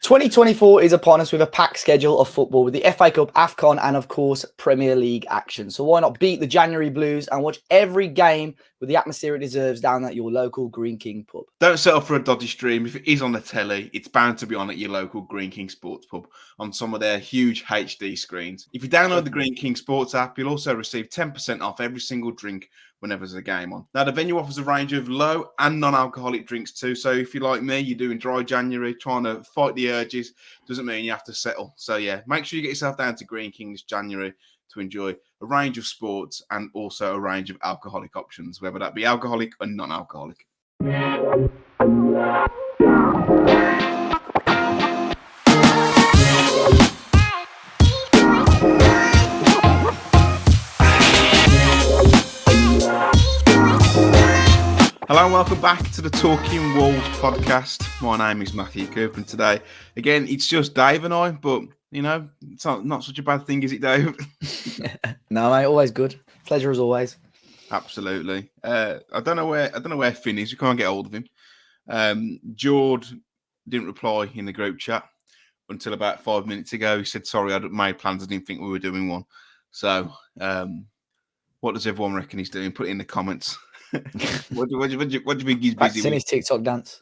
2024 is upon us with a packed schedule of football with the FA Cup, AFCON and, of course, Premier League action. So why not beat the January Blues and watch every game with the atmosphere it deserves down at your local Green King pub? Don't settle for a dodgy stream. If it is on the telly, it's bound to be on at your local Green King Sports pub on some of their huge HD screens. If you download the Green King Sports app, you'll also receive 10% off every single drink whenever there's a game on. Now, the venue offers a range of low and non-alcoholic drinks too. So if you're like me, you're doing dry January, trying to fight the urges, doesn't mean you have to settle. So yeah, make sure you get yourself down to Green King this January to enjoy a range of sports and also a range of alcoholic options, whether that be alcoholic or non-alcoholic. Hello and welcome back to the Talking Wolves podcast. My name is Matthew Cooper and today, again, it's just Dave and I, but, you know, it's not such a bad thing, is it, Dave? No, mate, always good. Pleasure as always. Absolutely. I don't know where Finn is. We can't get hold of him. Jord didn't reply in the group chat until about 5 minutes ago. He said, sorry, I'd made plans. I didn't think we were doing one. So, what does everyone reckon he's doing? Put it in the comments. What do you think he's busy Practicing with? his TikTok dance.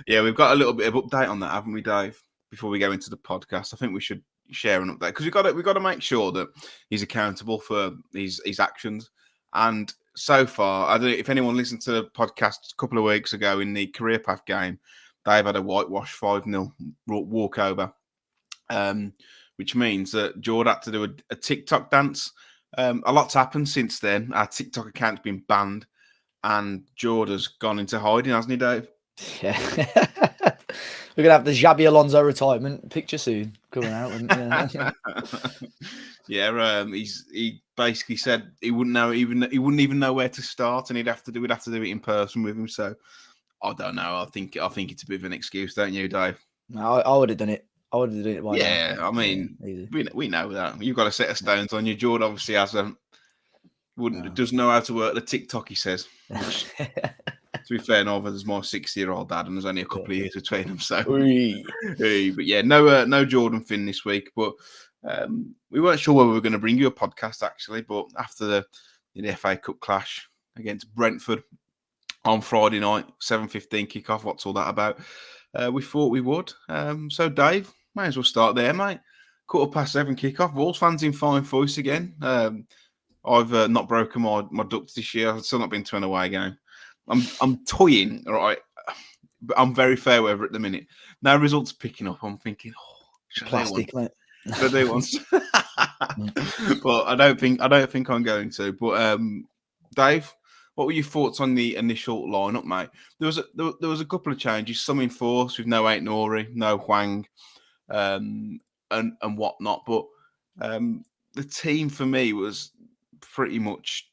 Yeah, we've got a little bit of update on that, haven't we, Dave? Before we go into the podcast, I think we should share an update because we've got to make sure that he's accountable for his actions. And so far, I don't know if anyone listened to the podcast a couple of weeks ago in the Career Path game, Dave had a whitewash 5-0 walkover, which means that Jord had to do a TikTok dance. A lot's happened since then. Our TikTok account's been banned, and Jord has gone into hiding, hasn't he, Dave? Yeah. We're gonna have the Xabi Alonso retirement picture soon coming out. Yeah, he basically said he wouldn't even know where to start, and we'd have to do it in person with him. So I don't know. I think it's a bit of an excuse, don't you, Dave? No, I would have done it. I would have done it. Yeah, I mean, we know that you've got a set of stones on you. Jord obviously hasn't. Doesn't know how to work the TikTok. He says. To be fair, neither there's my 60-year-old dad, and there's only a couple of years between them. So, but yeah, no Jordan Finn this week. But we weren't sure whether we were going to bring you a podcast actually. But after the FA Cup clash against Brentford on Friday night, 7:15 kickoff. What's all that about? We thought we would. So, Dave, may as well start there, mate. 7:15 kickoff. Wolves fans in fine voice again. I've not broken my ducks this year. I've still not been to an away game. I'm toying, right? But I'm very fair weather at the minute. Now results picking up. I'm thinking, Plastic, mate. Should I do once? But I don't think I'm going to. But Dave, what were your thoughts on the initial lineup, mate? There was a couple of changes. Some in force with no Nori, no Hwang, and whatnot. But the team for me was pretty much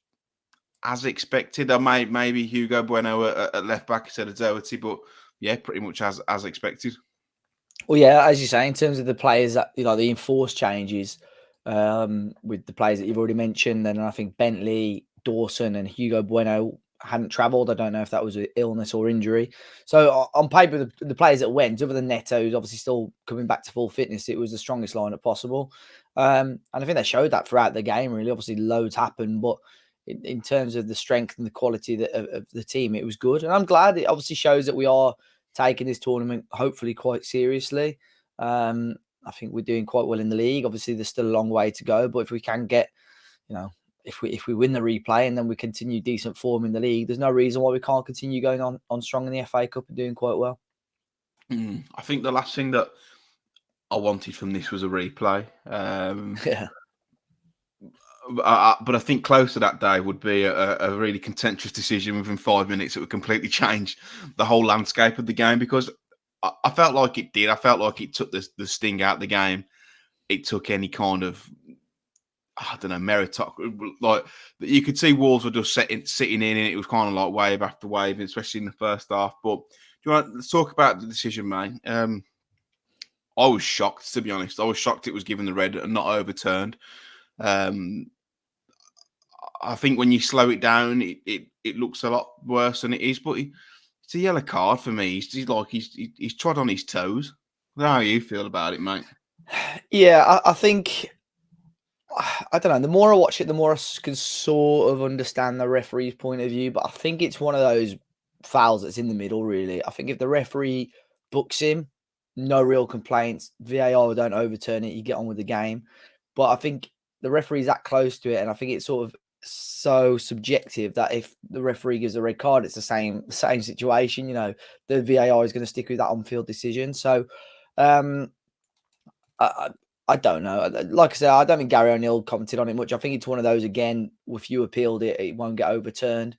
as expected. I maybe Hugo Bueno at left back instead of Doherty, but yeah, pretty much as expected. Well, yeah, as you say, in terms of the players that the enforced changes with the players that you've already mentioned, and I think Bentley, Dawson, and Hugo Bueno hadn't travelled. I don't know if that was an illness or injury. So on paper, the players that went, other than Neto, who's obviously still coming back to full fitness, it was the strongest lineup possible. And I think they showed that throughout the game. Really, obviously, loads happened, but in terms of the strength and the quality of the team, it was good. And I'm glad it obviously shows that we are taking this tournament hopefully quite seriously. I think we're doing quite well in the league. Obviously, there's still a long way to go, but if we can get, if we win the replay and then we continue decent form in the league, there's no reason why we can't continue going on strong in the FA Cup and doing quite well. I think the last thing that I wanted from this was a replay. Yeah. But I think close to that day would be a really contentious decision within 5 minutes that would completely change the whole landscape of the game, because I felt like it did. I felt like it took the sting out of the game. It took any kind of, I don't know, meritocracy. Like, you could see Wolves were just sitting in, and it was kind of like wave after wave, especially in the first half. But let's talk about the decision, mate. I was shocked, to be honest. I was shocked it was given the red and not overturned. I think when you slow it down, it looks a lot worse than it is. But it's a yellow card for me. He's trod on his toes. How you feel about it, mate? Yeah, I think I don't know. The more I watch it, the more I can sort of understand the referee's point of view. But I think it's one of those fouls that's in the middle, really. I think if the referee books him, no real complaints. VAR don't overturn it. You get on with the game. But I think the referee's that close to it, and I think it's sort of so subjective that if the referee gives a red card, it's the same situation. You know, the VAR is going to stick with that on-field decision. So, I, I don't know. Like I said, I don't think Gary O'Neill commented on it much. I think it's one of those again. If you appealed it, it won't get overturned.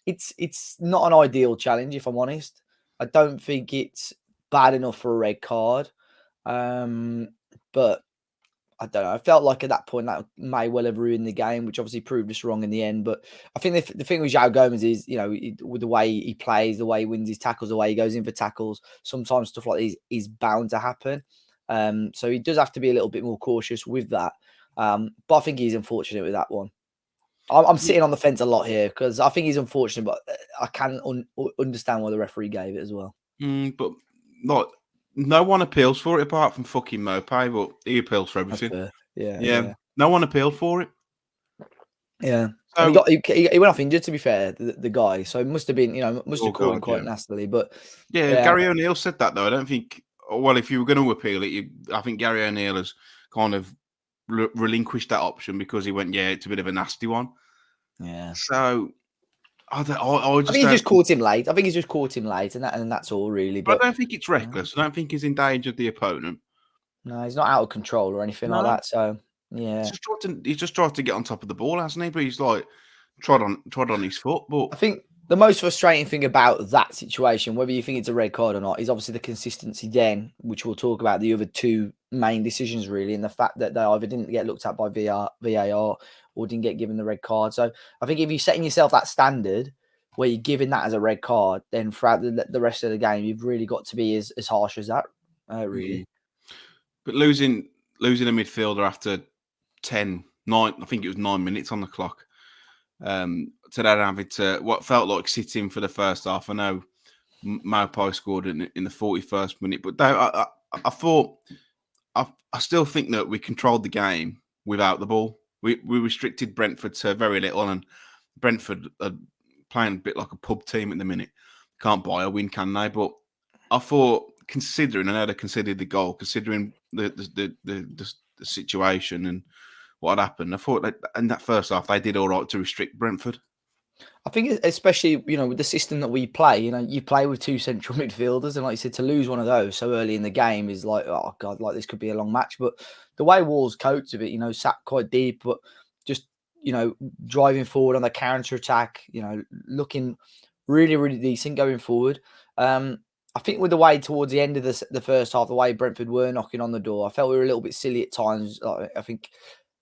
It's not an ideal challenge, if I'm honest. I don't think it's bad enough for a red card. But I don't know. I felt like at that point that may well have ruined the game, which obviously proved us wrong in the end. But I think the thing with João Gomez is, you know, with the way he plays, the way he wins his tackles, the way he goes in for tackles, sometimes stuff like this is bound to happen. So he does have to be a little bit more cautious with that. But I think he's unfortunate with that one. I'm sitting on the fence a lot here because I think he's unfortunate, but I can understand why the referee gave it as well. But not. No one appeals for it apart from fucking Mopay, but he appeals for everything. Yeah. No one appealed for it. Yeah. So, and he went off injured, to be fair, the guy. So it must have been, must have caught him quite nastily. But yeah, Gary O'Neill said that though. I don't think. Well, if you were going to appeal it, I think Gary O'Neill has kind of relinquished that option because he went, yeah, it's a bit of a nasty one. Yeah. So I think he's just caught him late. I think he's just caught him late, and that's all really. But I don't think it's reckless. I don't think he's endangered the opponent. No, he's not out of control or anything like that. So yeah, he's just tried to get on top of the ball, hasn't he? But he's like trod on his foot. But I think the most frustrating thing about that situation, whether you think it's a red card or not, is obviously the consistency then, which we'll talk about the other two main decisions really, and the fact that they either didn't get looked at by VAR or didn't get given the red card. So I think if you're setting yourself that standard where you're giving that as a red card, then throughout the rest of the game, you've really got to be as harsh as that, really. But losing a midfielder after 9, I think it was 9 minutes on the clock. To then having to what felt like sitting for the first half. I know Maupay scored in the 41st minute, but I thought I still think that we controlled the game without the ball. We restricted Brentford to very little, and Brentford are playing a bit like a pub team at the minute. Can't buy a win, can they? But I thought, considering I know they considered the goal, considering the situation and what happened, I thought that in that first half they did all right to restrict Brentford. I think especially, with the system that we play, you play with two central midfielders, and like you said, to lose one of those so early in the game is like, oh God, like this could be a long match. But the way Wolves coped with it, sat quite deep, but just, driving forward on the counter attack, looking really, really decent going forward. I think with the way towards the end of the first half, the way Brentford were knocking on the door, I felt we were a little bit silly at times. I think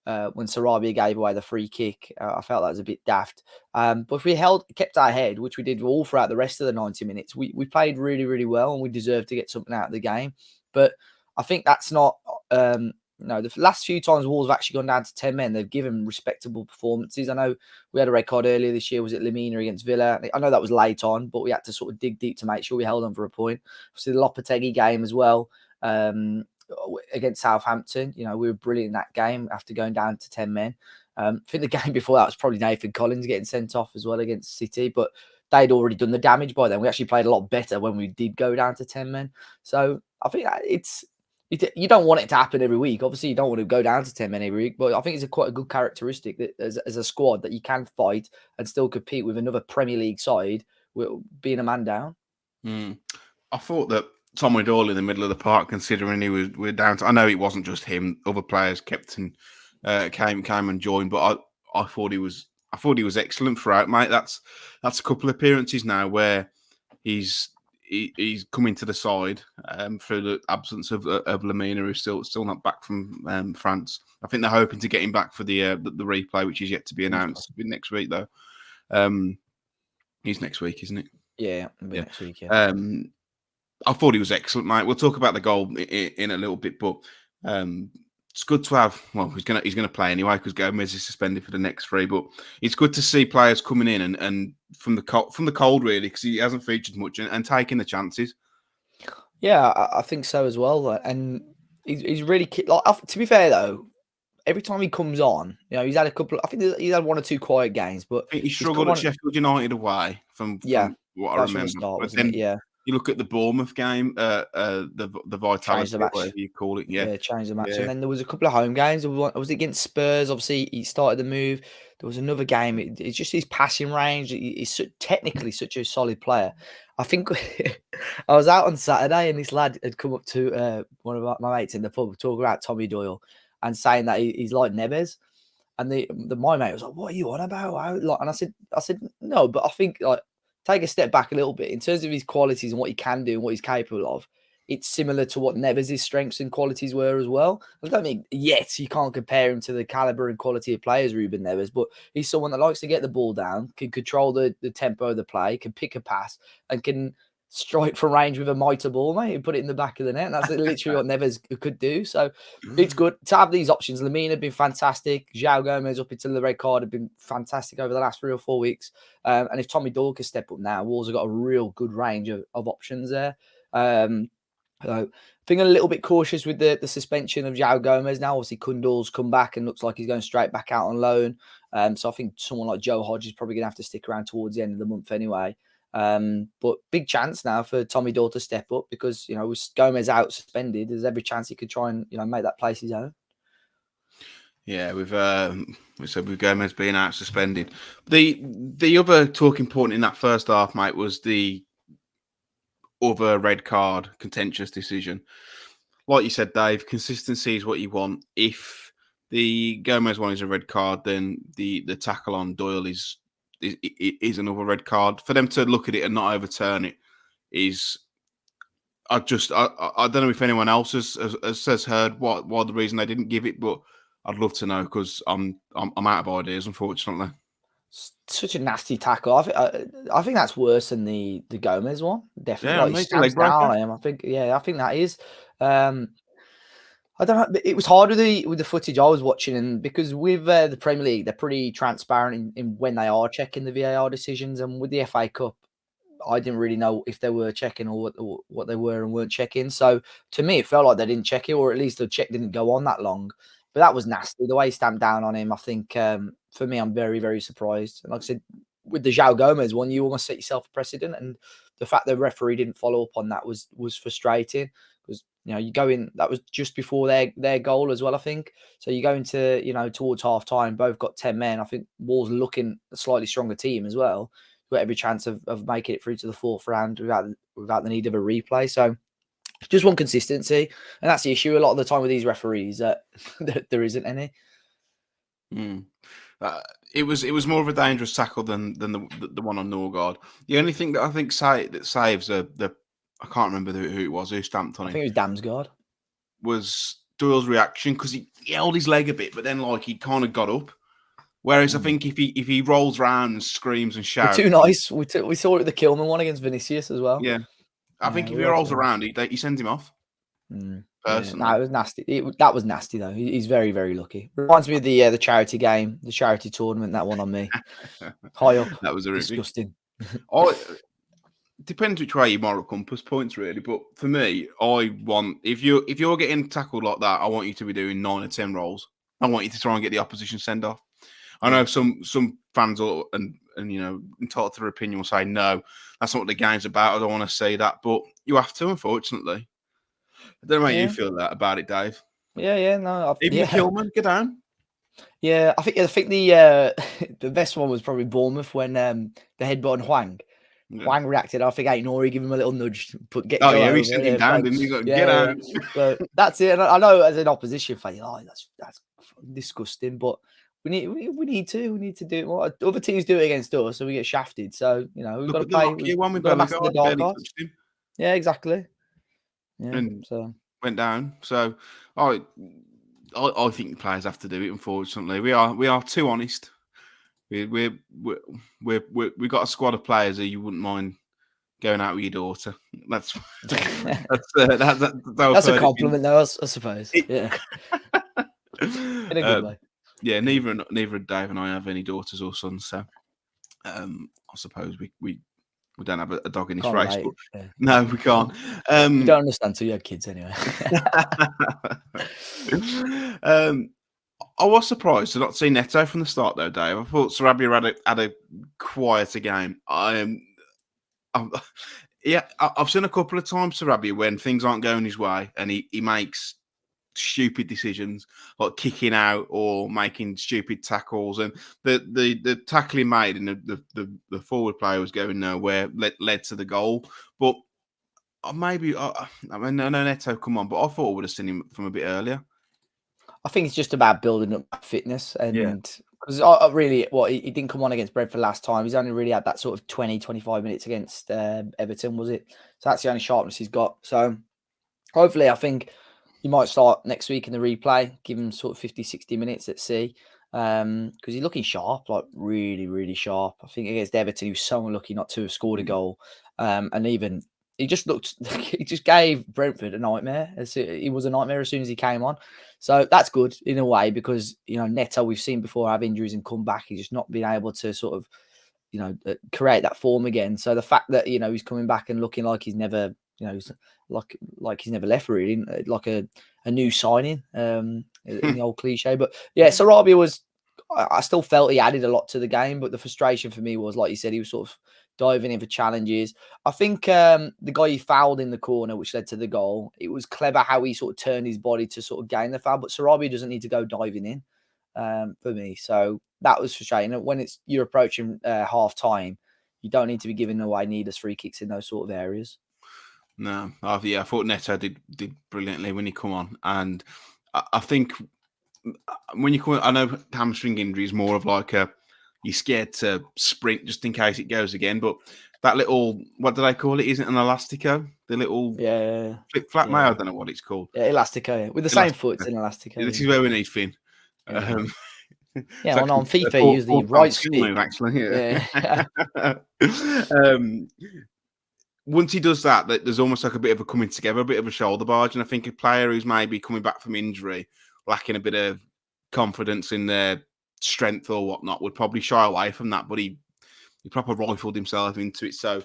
when Sarabia gave away the free kick, I felt that was a bit daft. But if we kept our head, which we did all throughout the rest of the 90 minutes, we played really, really well, and we deserved to get something out of the game. But I think that's not... the last few times Wolves have actually gone down to 10 men, they've given respectable performances. I know we had a red card earlier this year. Was it Lemina against Villa? I know that was late on, but we had to sort of dig deep to make sure we held on for a point. Obviously, the Lopetegui game as well against Southampton. We were brilliant in that game after going down to 10 men. I think the game before that was probably Nathan Collins getting sent off as well against City, but they'd already done the damage by then. We actually played a lot better when we did go down to 10 men. So I think you don't want it to happen every week. Obviously, you don't want to go down to 10 men every week, but I think it's quite a good characteristic that as a squad that you can fight and still compete with another Premier League side being a man down. I thought that Toney Doyle in the middle of the park, considering we're down to... I know it wasn't just him. Other players kept and came and joined, but I thought he was excellent throughout, mate. That's a couple of appearances now where he's coming to the side through the absence of Lemina, who's still not back from France. I think they're hoping to get him back for the replay, which is yet to be announced next week, though. He's next week, isn't it? Yeah, next week. Yeah. I thought he was excellent, mate. We'll talk about the goal in a little bit, but it's good to have. Well, he's gonna play anyway because Gomez is suspended for the next 3. But it's good to see players coming in and from the cold really, because he hasn't featured much and taking the chances. Yeah, I think so as well. And he's really to be fair though, every time he comes on, he's had a couple. I think he's had one or two quiet games, but I think he he's come struggled at on. Sheffield United away from Yeah, what I that was from the remember. start, But wasn't it? then Yeah, you look at the Bournemouth game, the changed Vitality the or match. whatever you call it. Yeah, Changed the match. yeah. And then there was a couple of home games. Was it against Spurs? Obviously, he started the move. There was another game. It's just his passing range. He's technically such a solid player. I think I was out on Saturday and this lad had come up to one of my mates in the pub talking about Tommy Doyle and saying that he's like Neves. And my mate was like, "What are you on about?" And I said, no, but I think like take a step back a little bit in terms of his qualities and what he can do and what he's capable of. It's similar to what Neves' strengths and qualities were as well. I don't think yet you can't compare him to the caliber and quality of players Ruben Neves, but he's someone that likes to get the ball down, can control the tempo of the play, can pick a pass, and can strike from range with a mitre ball, mate, and put it in the back of the net. And that's literally what Neves could do. So it's good to have these options. Lamine had been fantastic. João Gomez up until the red card had been fantastic over the last 3 or 4 weeks. And if Tommy Doyle can step up now, Wolves have got a real good range of options there. So I think I'm a little bit cautious with the suspension of João Gomez now. Obviously, Kundal's come back and looks like he's going straight back out on loan. So I think someone like Joe Hodge is probably going to have to stick around towards the end of the month anyway. But big chance now for Tommy Doyle to step up because, with Gomez out suspended, there's every chance he could try and, make that place his own. Yeah, we said with Gomez being out suspended. The other talking point in that first half, mate, was the other red card contentious decision. Like you said, Dave, consistency is what you want. If the Gomez one is a red card, then the tackle on Doyle is another red card. For them to look at it and not overturn it is, I don't know if anyone else has heard why the reason they didn't give it, but I'd love to know because I'm out of ideas, unfortunately. Such a nasty tackle. I think that's worse than the Gomez one. Definitely, Yeah, like he mate, stamps down on him. I think that is. I don't know. It was hard with the footage I was watching, and because with the Premier League, they're pretty transparent in when they are checking the VAR decisions, and with the FA Cup, I didn't really know if they were checking or what they were and weren't checking. So to me, it felt like they didn't check it, or at least the check didn't go on that long. But that was nasty. The way he stamped down on him, I think, for me, I'm very, very surprised. And like I said, with the João Gomez one, you almost set yourself a precedent. And the fact the referee didn't follow up on that was frustrating because, you go in, that was just before their goal as well, I think. So you go into, towards half time, both got 10 men. I think Wolves looking a slightly stronger team as well. Got every chance of making it through to the fourth round without the need of a replay. So just one consistency, and that's the issue a lot of the time with these referees that there isn't any. It was more of a dangerous tackle than the one on Norgard. The only thing that I think saves the I can't remember who it was who stamped on him. I think it was Damsgaard. Was Doyle's reaction because he held his leg a bit, but then he kind of got up. Whereas I think if he rolls around and screams and shouts, we're too nice. We saw it with the Kilman one against Vinicius as well. Yeah, I think if he rolls around, he sends him off. Personally, no, it was nasty. That was nasty though. He's very, very lucky. Reminds me of the charity game, the charity tournament. That one on me, high up. That was disgusting. Depends which way your moral compass points, really. But for me, I want if you're getting tackled like that, I want you to be doing 9 or 10 rolls. I want you to try and get the opposition send off. I know some fans and entitled to their opinion will say no, that's not what the game's about. I don't want to say that, but you have to, unfortunately. I don't know how you feel about it, Dave. Yeah, no. Even Kilman, get down. Yeah, I think the the best one was probably Bournemouth when the headbutt on Hwang. Yeah. Hwang reacted. I think Nori gave him a little nudge. He sent him down, didn't he? Get out. So that's it. And I know as an opposition fan, that's disgusting, but we need to do it more. Other teams do it against us, so we get shafted. So we've got to play. We've got to master the dark arts. Yeah, exactly. Yeah, and so went down. So I think the players have to do it. Unfortunately, we are too honest. We've got a squad of players who you wouldn't mind going out with your daughter. That's a compliment, though, I suppose. Yeah, in a good way. Yeah, neither Dave and I have any daughters or sons, so I suppose we We don't have a dog in this Can't race, relate. but Yeah. no, we can't. You don't understand till you have kids anyway. I was surprised to not see Neto from the start, though, Dave. I thought Sarabia had a quieter game. I've seen a couple of times Sarabia when things aren't going his way, and he makes stupid decisions like kicking out or making stupid tackles, and the tackle he made and the forward player was going nowhere led to the goal. But maybe I mean, I know Neto come on, but I thought I would have seen him from a bit earlier. I think it's just about building up fitness, and because really, he didn't come on against Brentford last time. He's only really had that sort of 20, 25 minutes against Everton, was it? So that's the only sharpness he's got. So hopefully, I think he might start next week in the replay, give him sort of 50, 60 minutes at sea. Because he's looking sharp, like really, really sharp. I think against Everton, he was so unlucky not to have scored a goal. And even he just looked, he just gave Brentford a nightmare. He was a nightmare as soon as he came on. So that's good in a way because, Neto, we've seen before have injuries and come back. He's just not been able to sort of, create that form again. So the fact that, he's coming back and looking like he's never, like he's never left really, like a new signing in the old cliche. But yeah, Sarabia was, I still felt he added a lot to the game, but the frustration for me was, like you said, he was sort of diving in for challenges. I think the guy he fouled in the corner, which led to the goal, it was clever how he sort of turned his body to sort of gain the foul, but Sarabia doesn't need to go diving in for me. So that was frustrating. When you're approaching half time, you don't need to be giving away needless free kicks in those sort of areas. No, I thought Neto did brilliantly when he come on, and I think when you come, I know hamstring injury is more of like you're scared to sprint just in case it goes again, but that little, what do they call it? Isn't it an elastico? The little flip flap, mate. I don't know what it's called. Yeah, elastico. Yeah. With the same foot, it's an elastico. This is where we need Finn. On FIFA, you use the right stick. Move, actually. Once he does that, there's almost like a bit of a coming together, a bit of a shoulder barge. And I think a player who's maybe coming back from injury, lacking a bit of confidence in their strength or whatnot, would probably shy away from that. But he proper rifled himself into it. So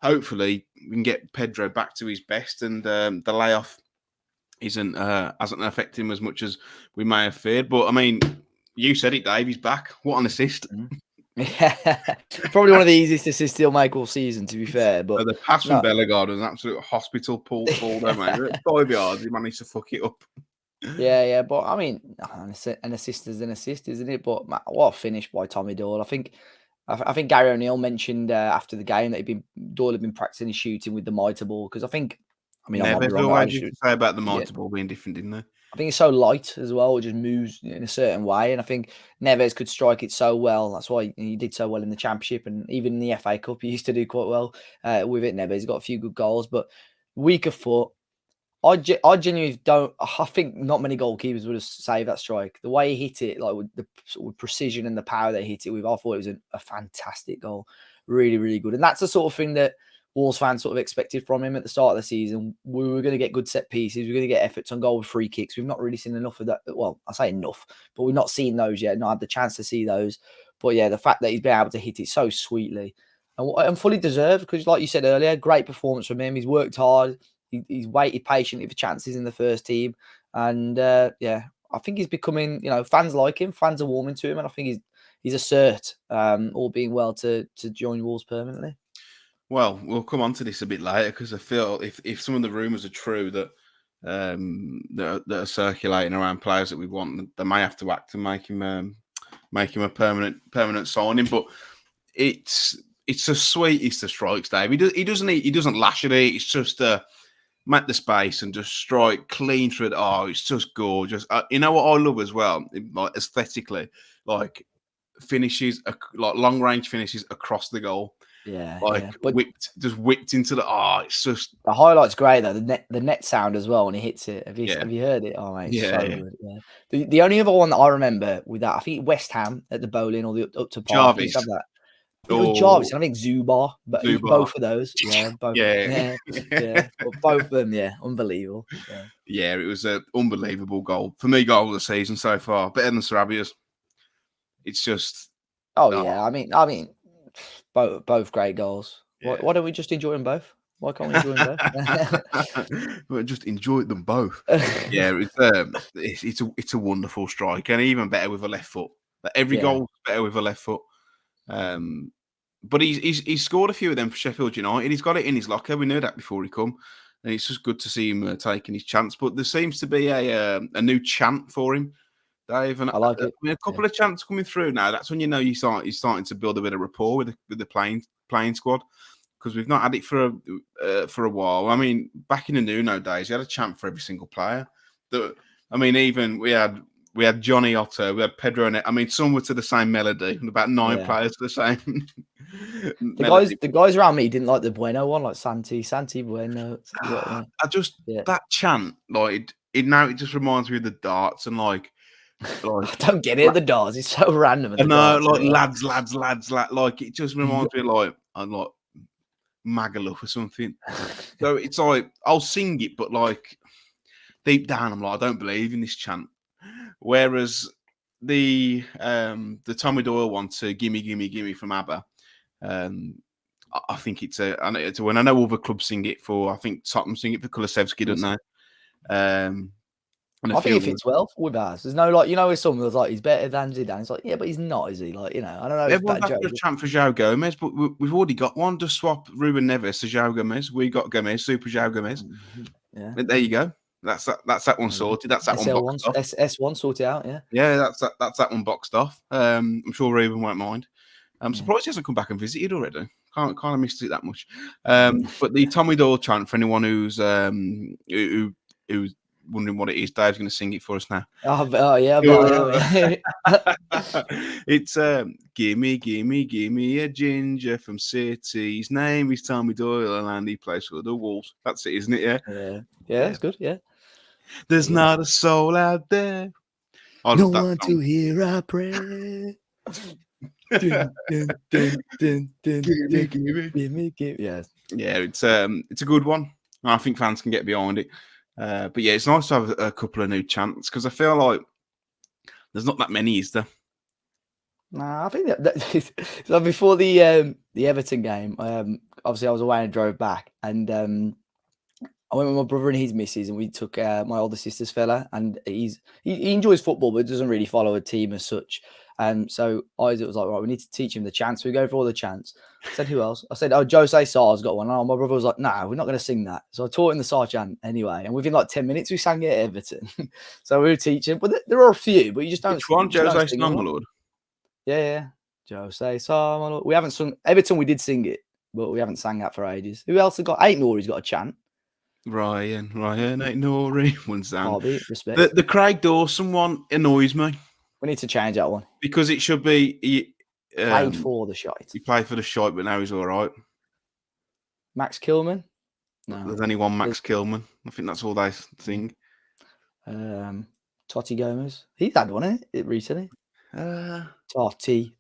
hopefully we can get Pedro back to his best, and the layoff hasn't affected him as much as we may have feared. But I mean, you said it, Dave. He's back. What an assist! Yeah, probably one of the easiest assists he'll make all season, to be fair. But the pass from Bellegarde was an absolute hospital pull there, mate. 5 yards, he managed to fuck it up. Yeah, but I mean, an assist is an assist, isn't it? But what a finish by Tommy Doyle. I think Gary O'Neill mentioned after the game that Doyle had been practicing his shooting with the mitre ball, because I mean, I might be wrong. What did you say about the mitre ball being different, didn't they? I think it's so light as well. It just moves in a certain way. And I think Neves could strike it so well. That's why he did so well in the Championship. And even in the FA Cup, he used to do quite well with it, Neves. He's got a few good goals. But weaker foot, I genuinely don't... I think not many goalkeepers would have saved that strike. The way he hit it, like with the sort of precision and the power that he hit it with, I thought it was a fantastic goal. Really, really good. And that's the sort of thing that Wolves fans sort of expected from him at the start of the season. We were going to get good set pieces. We're going to get efforts on goal with free kicks. We've not really seen enough of that. Well, I say enough, but we've not seen those yet. Not had the chance to see those. But yeah, the fact that he's been able to hit it so sweetly and fully deserved, because like you said earlier, great performance from him. He's worked hard. He's waited patiently for chances in the first team. And I think he's becoming, fans like him. Fans are warming to him. And I think he's a cert, all being well, to join Wolves permanently. Well, we'll come on to this a bit later, because I feel if some of the rumours are true that that are circulating around players that we want, they may have to act and make him a permanent signing. But it's the sweetest of strikes, Dave. He doesn't lash at it. It's just make the space and just strike clean through it. Oh, it's just gorgeous. You know what I love as well, like aesthetically, like finishes, like long range finishes across the goal. But whipped into the. Oh, it's just the highlight's great though. The net sound as well when he hits it. Have you heard it? Oh mate, it's so good. Yeah. The only other one that I remember with that, I think West Ham at the bowling or the up to Park. Jarvis. Have that. It was Jarvis, and I think Zubar, but both of those, both, but both of them, unbelievable. Yeah, it was an unbelievable goal for me. Goal of the season so far, better than Sarabia's. It's just, I mean, both great goals. Why don't we just enjoy them both? Why can't we enjoy them both? Well, just enjoy them both. Yeah, it's a wonderful strike, and even better with a left foot. Every goal's better with a left foot. But he's scored a few of them for Sheffield United. He's got it in his locker. We knew that before he come, and it's just good to see him taking his chance. But there seems to be a new chant for him, Dave. And I like it. I mean, a couple of chants coming through now. That's when you know he's starting to build a bit of rapport with the playing squad, because we've not had it for a while. I mean, back in the Nuno days, you had a chant for every single player. Even we had Johnny Otto, we had Pedro Neto. I mean, some were to the same melody, and about 9 players to the same. The guys around me didn't like the Bueno one, like Santi Bueno. That chant, like it just reminds me of the darts and like I don't get it. The darts, it's so random. I know, like lads, like it just reminds me of like Magaluf or something. So it's like I'll sing it, but like deep down, I'm like, I don't believe in this chant. Whereas the Tommy Doyle one to "Gimme, Gimme, Gimme" from ABBA, I think it's a when I know other clubs sing it for. I think Tottenham sing it for Kulusevski, don't they? I think it fits well with ours. There's no like, you know, with someone that's like he's better than Zidane. It's like, yeah, but he's not, is he? Like, you know, I don't know. Everyone's after a chant for João Gomez, but we've already got one. Just swap Ruben Neves to João Gomez. We got Gomez, Super João Gomez. Yeah, there you go. That's that one sorted. That's that one boxed off. S1 sorted out. Yeah, yeah. That's that one boxed off. I'm sure Ruben won't mind. I'm surprised he hasn't come back and visited already. Kind of missed it that much. But the Tommy Doyle chant, for anyone who's wondering what it is, Dave's going to sing it for us now. It's gimme, gimme, gimme a ginger from City. His name is Tommy Doyle and he plays for the Wolves. That's it, isn't it? Yeah, it's good. Yeah. There's not a soul out there. No one to hear our prayer. Gimme. Yes. Yeah, it's a good one. I think fans can get behind it. But yeah, it's nice to have a couple of new chants, because I feel like there's not that many, is there? Nah, I think that so before the Everton game, obviously I was away and drove back, and I went with my brother and his missus, and we took my older sister's fella, and he enjoys football but doesn't really follow a team as such. So Isaac was like, right, we need to teach him the chants. So we go for all the chants. I said, who else? I said, Jose Sar's got one. And my brother was like, no, we're not going to sing that. So I taught him the Sar chant anyway. And within like 10 minutes, we sang it at Everton. So we were teaching. But there are a few, but you just don't. Which one? Jose Sar, my lord? Yeah. Jose Sar, my lord. We haven't sung Everton. We did sing it, but we haven't sang that for ages. Who else has got? Nori's got a chant. Ryan, ain't Nori. One's down. Respect. The Craig Dawson one annoys me. We need to change that one. Because it should be... He played for the shite. He played for the shite, but now he's all right. Max Kilman? No. There's only one Max Kilman. I think that's all they sing. Totti Gomez. He's had one, isn't it, recently? Totti.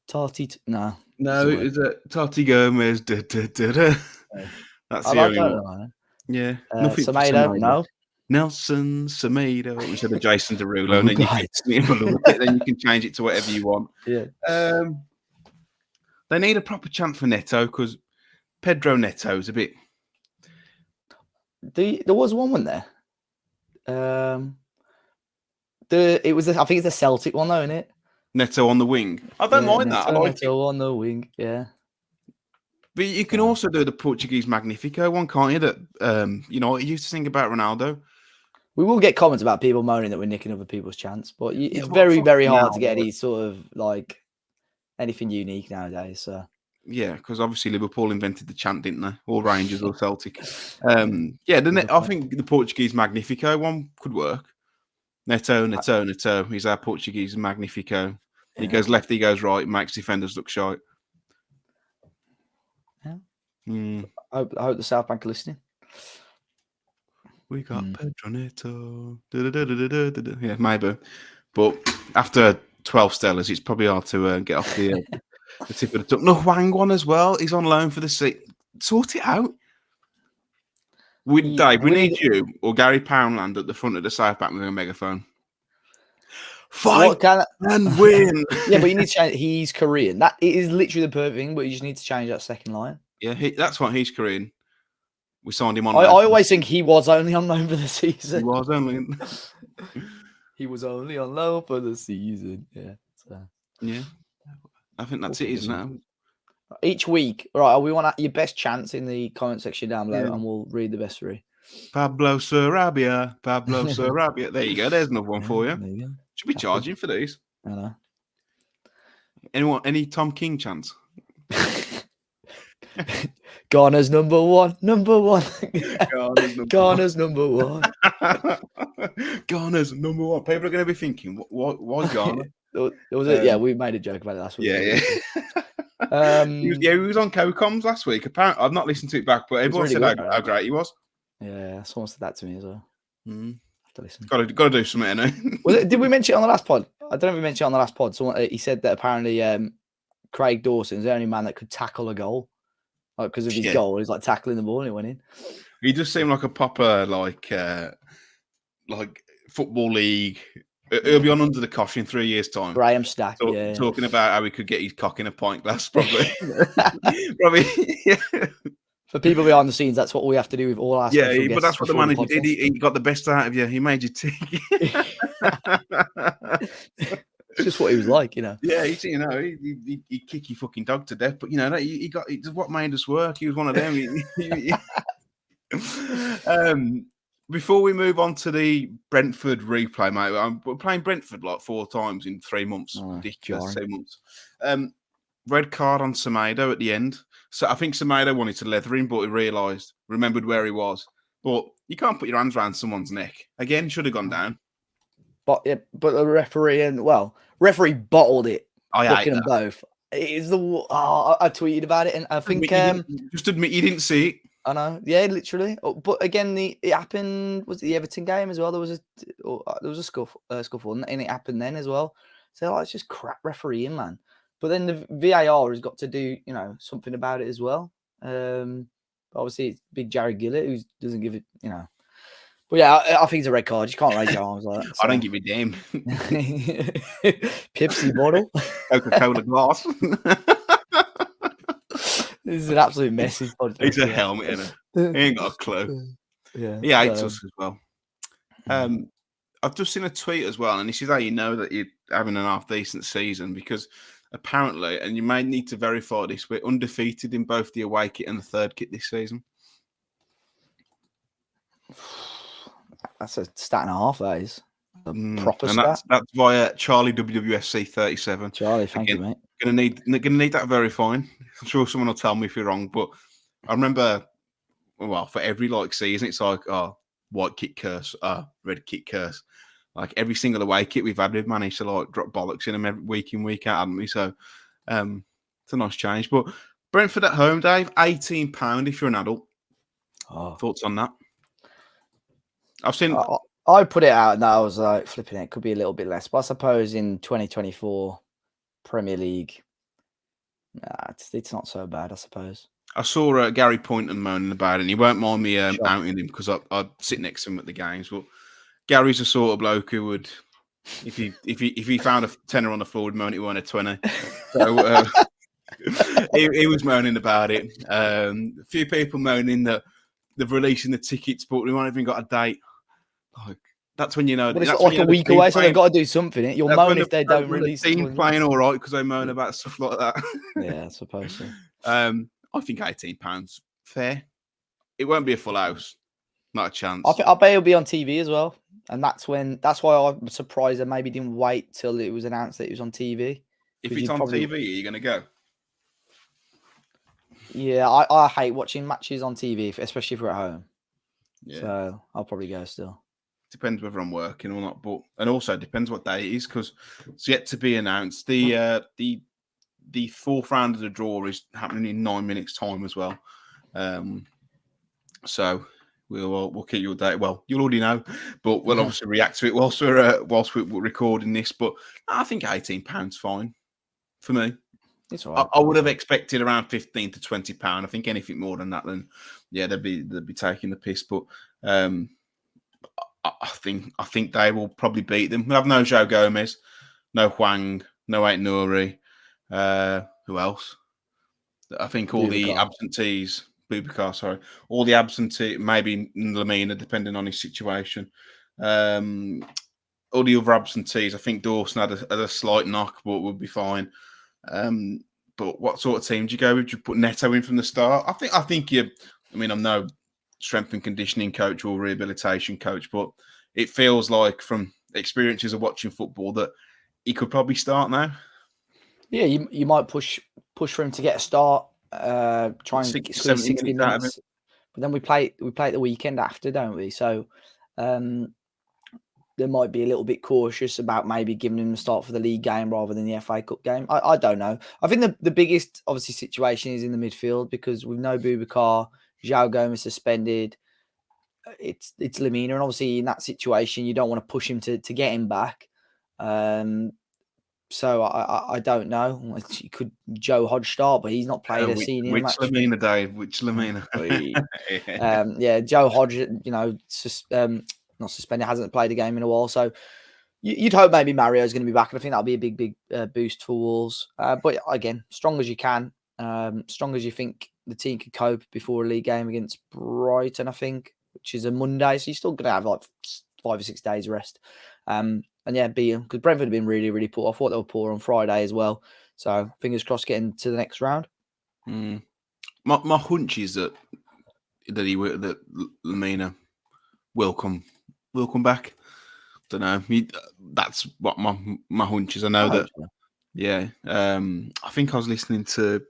No. No, it was Totti Gomez. That's the only one. Yeah. Semedo, no. Nelson Semedo. We said Jason Derulo, and then you can change it to whatever you want. Yeah. They need a proper chant for Neto, because Pedro Neto's a bit. There was one there. I think it's a Celtic one though, isn't it? Neto on the wing. I don't mind that. I like Neto on the wing. Yeah. But you can also do the Portuguese Magnifico one, can't you? That you used to sing about Ronaldo. We will get comments about people moaning that we're nicking other people's chants, but it's very, very hard to get any sort of like anything unique nowadays. So yeah, because obviously Liverpool invented the chant, didn't they? Or Rangers or Celtic. I think the Portuguese Magnifico one could work. Neto. He's our Portuguese Magnifico. He goes left, he goes right, makes defenders look shy. Yeah. I hope the South Bank are listening. We got Pedro Neto. Yeah, maybe. But after 12 Stellas, it's probably hard to get off the tip of the tongue. No, Hwang one as well. He's on loan for the Sea. Sort it out. Dave, we need you or Gary Poundland at the front of the South Bank with a megaphone. Fight and win. Yeah, but you need to change. He's Korean. It is literally the perfect thing, but you just need to change that second line. Yeah, that's what he's careering. We signed him on. I always think he was only on loan for the season. He was only. He was only on loan for the season. Yeah. So. Yeah. I think that's it, isn't it? Each week, right? We want your best chance in the comment section down below, and we'll read the best three. Pablo Sarabia. There you go. There's another one for you. There you go. Should be charging for these. I know. Any Tom King chance? Ghana's number one. Ghana's number one. Ghana's number one. People are going to be thinking, why Ghana? Yeah, we made a joke about it last week. Yeah. He was on Co-Coms last week. Apparently, I've not listened to it back, but everyone said how great he was. Yeah, someone said that to me as well. Mm. Have to listen. Got to do something. Did we mention it on the last pod? I don't know if we mentioned it on the last pod. Someone he said that apparently Craig Dawson's the only man that could tackle a goal, because of his goal. He's like tackling the ball and it went in. He just seemed like a proper like football league. He'll be on Under the Cosh in 3 years' time. Graham Stack, talking about how he could get his cock in a pint glass, probably. Yeah. For people behind the scenes, that's what we have to do with all our but that's what the manager did. He got the best out of you. He made you tick. It's just what he was like, you know. Yeah, he'd kick your fucking dog to death, but it's what made us work. He was one of them. Before we move on to the Brentford replay, mate, we're playing Brentford like 4 times in 3 months. Ridiculous, 2 months. Red card on Semedo at the end. So I think Semedo wanted to leather him, but he remembered where he was. But you can't put your hands around someone's neck. Again, should have gone down. But the referee bottled it. I hate them both. It is I tweeted about it, and I think just admit you didn't see it. I know, yeah, literally. But again, it happened. Was it the Everton game as well? There was a scuffle, and it happened then as well. So it's just crap refereeing, man. But then the VAR has got to do, something about it as well. Obviously, it's big Jared Gillett who doesn't give it, But yeah, I think it's a red card. You can't raise your arms like that. So. I don't give a damn. Pepsi bottle, Coca-Cola glass. This is an absolute message. He's a helmet, isn't he? He ain't got a clue. Yeah, he hates us as well. I've just seen a tweet as well, and this is how you know that you're having an half-decent season, because apparently, and you may need to verify this, we're undefeated in both the away kit and the third kit this season. That's a stat and a half, that is. A proper stat. That's via Charlie WWFC 37. Charlie, thank you, mate. Gonna need that verifying. I'm sure someone will tell me if you're wrong, but I remember, for every season, it's like, white kit curse, red kit curse. Like every single away kit we've had, we've managed to drop bollocks in them every week in, week out, haven't we? So it's a nice change. But Brentford at home, Dave, £18 if you're an adult. Thoughts on that? I've seen. I put it out and I was like flipping it. Could be a little bit less, but I suppose in 2024 Premier League, it's not so bad. I suppose. I saw Gary Poynton moaning about it, and he won't mind me outing him because I sit next to him at the games. But Gary's the sort of bloke who would, if he found a tenner on the floor, would moan it weren't a 20. So he was moaning about it. A few people moaning that they've releasing the tickets, but we haven't even got a date. That's when you know. But it's like a week away, so they've got to do something. You'll moan if they don't release. The team playing all right because they moan about stuff like that. Yeah, I suppose so. I think £18 fair. It won't be a full house, not a chance. I bet it'll be on TV as well, and that's why I'm surprised they maybe didn't wait till it was announced that it was on TV. If it's on TV, are you going to go? Yeah, I hate watching matches on TV, especially if we're at home. Yeah. So I'll probably go still. Depends whether I'm working or not, and also depends what day it is because it's yet to be announced. The fourth round of the draw is happening in 9 minutes' time as well. So we'll keep you updated. Well, you'll already know, but we'll obviously react to it whilst we're recording this. But I think £18 fine for me. It's all right. I would have expected around £15 to £20. I think anything more than that, then they'd be taking the piss. But I think they will probably beat them. We'll have no Joe Gomez, no Hwang, no Ait Nouri. Who else? I think all the absentees, Boubacar, sorry, all the absentee, maybe Lamina, depending on his situation. All the other absentees, I think Dawson had a slight knock, but would be fine. But what sort of team do you go with? Do you put Neto in from the start? I think you. I mean, I'm no strength and conditioning coach or rehabilitation coach, but it feels like from experiences of watching football that he could probably start now. Yeah, you might push for him to get a start. Try and squeeze 60 minutes. But then we play at the weekend after, don't we? So they might be a little bit cautious about maybe giving him a start for the league game rather than the FA Cup game. I don't know. I think the biggest, obviously, situation is in the midfield because with no Boubacar, João Gomes suspended. It's Lamina, and obviously in that situation, you don't want to push him to get him back. So I don't know. Could Joe Hodge start, but he's not played a senior match. Which Lamina, Dave? Which Lamina? Yeah, Joe Hodge, not suspended, hasn't played a game in a while. So you'd hope maybe Mario's going to be back. And I think that'll be a big boost for Wolves. But again, strong as you can, strong as you think the team could cope before a league game against Brighton, I think, which is a Monday. So you're still going to have like 5 or 6 days rest. And yeah, beat them because Brentford have been really, really poor. I thought they were poor on Friday as well. So fingers crossed getting to the next round. My hunch is that Lamina will come back. Don't know. That's what my hunch is. I know that. So. Yeah. I think I was listening to